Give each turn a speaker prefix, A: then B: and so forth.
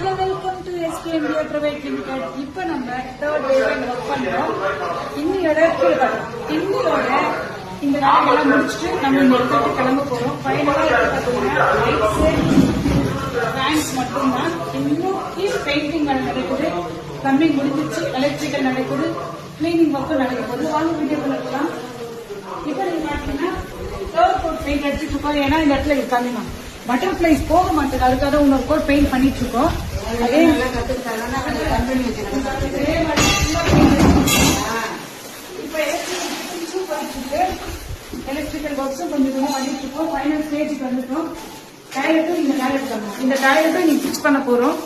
A: Welcome to SK India private limited. இப்ப நம்ம third டேல ஒர்க் பண்றோம். இன்னையோட இந்த வேலையெல்லாம் முடிச்சுட்டு நம்ம இந்த இடத்துக்கு கிளம்ப போறோம். ஃபைனலா பாத்தீங்கன்னா ஃபேன்ஸ் மட்டும்தான். இன்னும் பெயிண்டிங் வேலை நடக்குது, பிளம்பிங் முடிஞ்சிச்சு, எலக்ட்ரிக்கல் நடக்குது, கிளீனிங் ஒர்க்கும் நடக்க போகுது. வாங்க வீடியோ பண்ணலாம். இப்ப நீங்க பாத்தீங்கன்னா தேர்ட் கோட் பெயிண்ட் அடிச்சுட்டு இருக்கோம். ஏன்னா இந்த இடத்துல இருக்காங்க பட்டர்ஃபிளைஸ் போக மாட்டேங்குது, அதுக்காக இன்னொரு கோட் பெயிண்ட் பண்ணிட்டு இருக்கோம். அதே எலக்ட்ரிக்கல் ஒர்க்ஸும் கொஞ்சம் கொஞ்சம் பண்ணிட்டு இருக்கோம். ஃபைனல் ஸ்டேஜுக்கு வந்துட்டோம். டாய்லெட்டும் இந்த டாய்லெட் நீங்க ஃபிக்ஸ் பண்ண போறோம்.